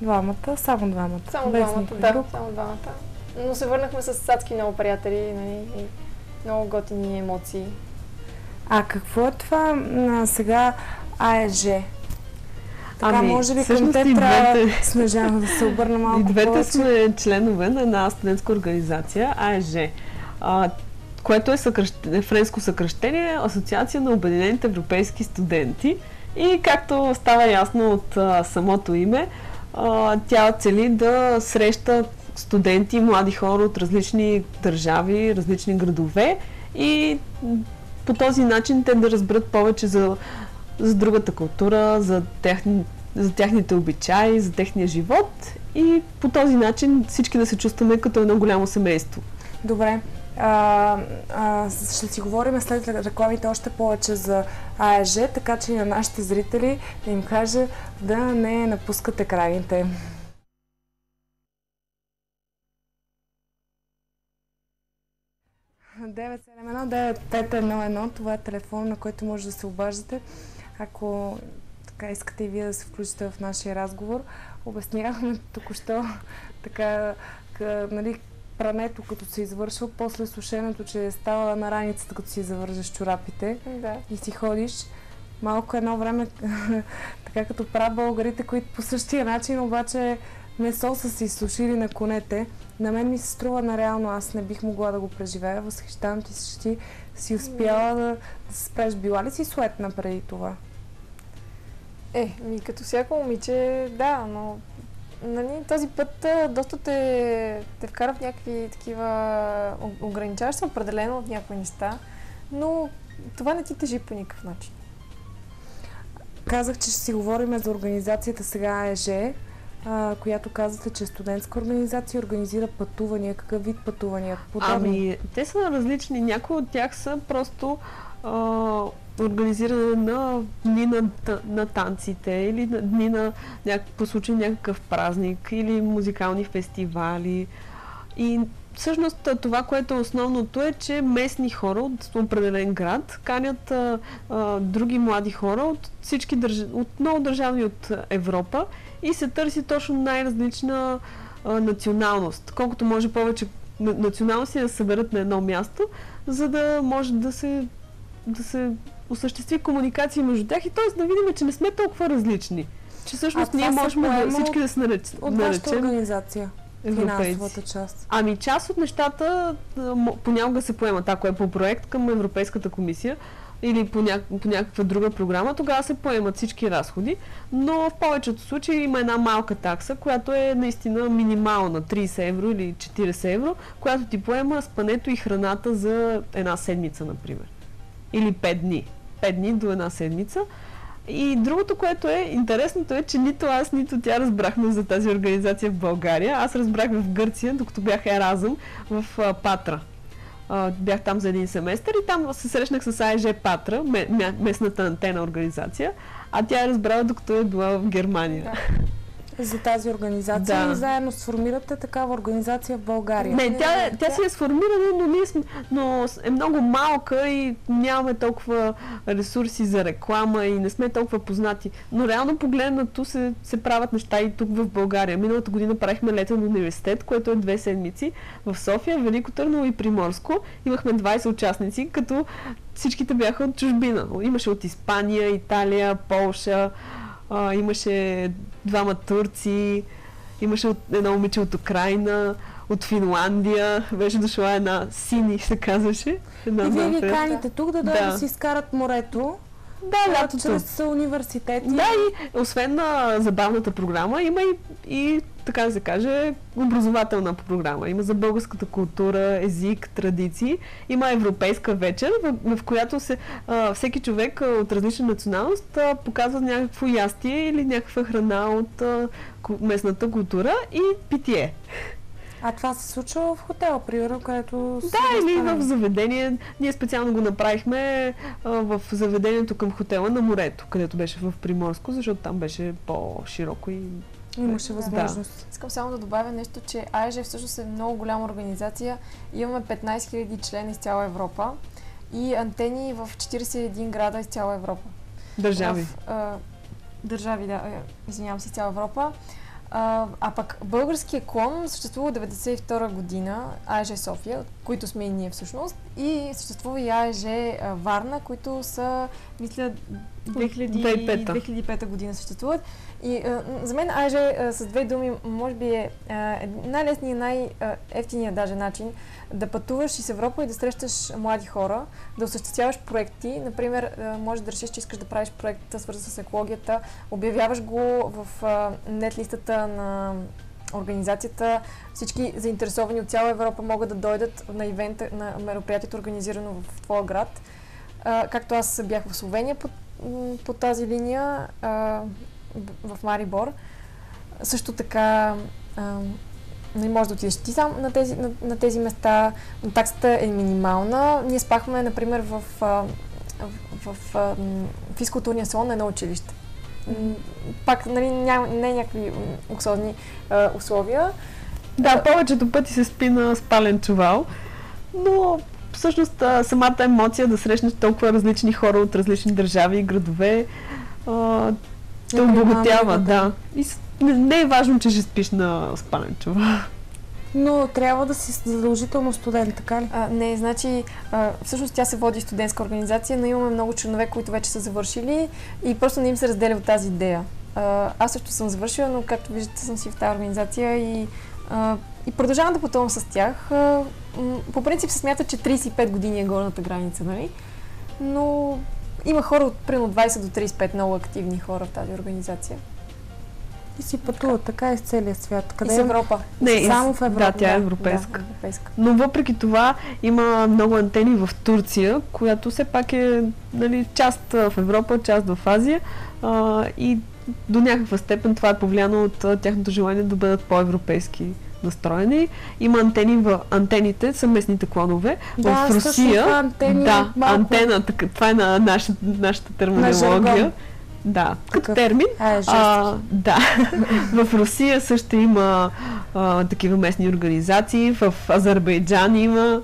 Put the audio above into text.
Двамата, само двамата. Само без двамата, никой да, друг. само двамата. Но се върнахме с адски много приятели, нали, и много готини емоции. А какво е това сега АЕЖ? Така, може би към те и трябва двете, Снежана да се обърна малко и двете повече. сме членове на една студентска организация, АЕЖ, което е френско съкръщение Асоциация на обединените европейски студенти. И както става ясно от самото име, тя цели да среща студенти, млади хора от различни държави, различни градове и по този начин те да разберат повече за другата култура, за тяхните обичаи, за техния живот и по този начин всички да се чувстваме като едно голямо семейство. Добре. Ще си говорим след рекламите още повече за АЕЖ, така че и на нашите зрители да им кажа да не напускат екраните. (971 9501), това е телефон, на който може да се обаждате, ако така искате и вие да се включите в нашия разговор. Обяснявахме току-що така, нали, прането като се извършва, после сушенето, че става на раницата, като си завържеш чорапите и си ходиш. Малко едно време, така като правят българите, които по същия начин, обаче месо са си сушили на конете. На мен ми се струва нереално, аз не бих могла да го преживея. Възхищавам ти, че ти си успяла да се справиш. Била ли си суетна преди това? Като всяко момиче, да, но нали, този път доста те вкара в някакви такива ограничаващи се определено от някои неща, но това не ти тежи по никакъв начин. Казах, че ще си говорим за организацията сега АЕЖ, която казвате, че е студентска организация, организира пътувания. Какъв вид пътувания? Те са различни. Някои от тях са просто организиране на дни на танците или на дни по случай някакъв празник или музикални фестивали. И всъщност това, което е основното е, че местни хора от определен град канят други млади хора от всички от много държави от Европа и се търси точно най-различна националност. Колкото може повече националности да се съберат на едно място, за да може да се осъществи комуникация между тях и т.е. да видим, че не сме толкова различни. Че всъщност ние можем всички да се наречем. От вашата организация? Финансовата част. Част от нещата понякога се поемат. Ако е по проект към Европейската комисия или по някаква друга програма, тогава се поемат всички разходи, но в повечето случаи има една малка такса, която е наистина минимална, 30 евро или 40 евро, която ти поема спането и храната за една седмица, например. Или 5 дни. 5 дни до една седмица. И другото, което е интересното е, че нито аз, нито тя разбрахме за тази организация в България. Аз разбрах в Гърция, докато бях Еразъм в Патра. Бях там за един семестър и там се срещнах с АЕЖ Патра, местната антена организация, а тя е разбрала, докато е била в Германия. За тази организация и заедно сформирате такава организация в България. Не, тя си е сформирана, но е много малка и нямаме толкова ресурси за реклама и не сме толкова познати. Но реално погледнато се правят неща и тук в България. Миналата година правихме летен университет, което е 2 седмици в София, Велико Търново и Приморско. Имахме 20 участници, като всичките бяха от чужбина. Имаше от Испания, Италия, Полша, имаше 2 турци, имаше едно момиче от Украйна, от Финландия, беше дошла една Сини, се казваше. И вие ги каните тук да си изкарат морето. Да, лятото. Чрез университети. Да, и освен на забавната програма, има и така да се каже, образователна програма. Има за българската култура, език, традиции. Има европейска вечер, в която всеки човек от различна националност показва някакво ястие или някаква храна от местната култура и питие. А това се случва в хотел, примерно, където... Да, или в заведение. Ние специално го направихме в заведението към хотела на морето, където беше в Приморско, защото там беше по-широко и... Имаше възможност. Да. Искам само да добавя нещо, че АЕЖ всъщност е много голяма организация. Имаме 15 000 члени из цяла Европа и антени в 41 града из цяла Европа. Държави. Държави, да. Извинявам се, из цяла Европа. А пък българския клон съществува от 1992 година, АЕЖ София, които сме и ние всъщност, и съществува и АЕЖ Варна, които са, мисля, 2005 година съществуват. И за мен АЕЖ с две думи, може би е най-лесният, най-ефтиният даже начин да пътуваш из Европа и да срещаш млади хора, да осъществяваш проекти. Например, може да решиш, че искаш да правиш проект, свързан с екологията, обявяваш го в нет-листата на организацията. Всички заинтересовани от цяла Европа могат да дойдат на ивента, на мероприятието, организирано в твоя град. Както аз бях в Словения по тази линия, в Марибор. Също така не можеш да отидеш ти сам на тези места, но таксата е минимална. Ние спахме, например, в физкултурния салон на едно училище. Пак, нали, не някакви луксозни условия. Да, повечето пъти се спи на спален чувал, но всъщност самата емоция да срещнеш толкова различни хора от различни държави и градове те обогатява, да. И не е важно, че ще спиш на спален чувал. Но трябва да си задължително студент, така ли? Не, значи всъщност тя се води студентска организация, но имаме много членове, които вече са завършили и просто не им се разделя от тази идея. Аз също съм завършила, но както виждате съм си в тази организация и продължавам да пътувам с тях. По принцип се смята, че 35 години е горната граница, нали? Но има хора от примерно 20 до 35 много активни хора в тази организация. И си пътуват така из целия свят. Къде и с Европа. Не, само в Европа. Да, тя е европейска. Да, европейска. Но въпреки това има много антени в Турция, която все пак е, нали, част в Европа, част в Азия и до някаква степен това е повлияно от тяхното желание да бъдат по-европейски настроени. Има антените са местните клонове. Да, в Русия, антена, това е на нашата терминология. Да, като термин. Да. В Русия също има такива местни организации, в Азербайджан има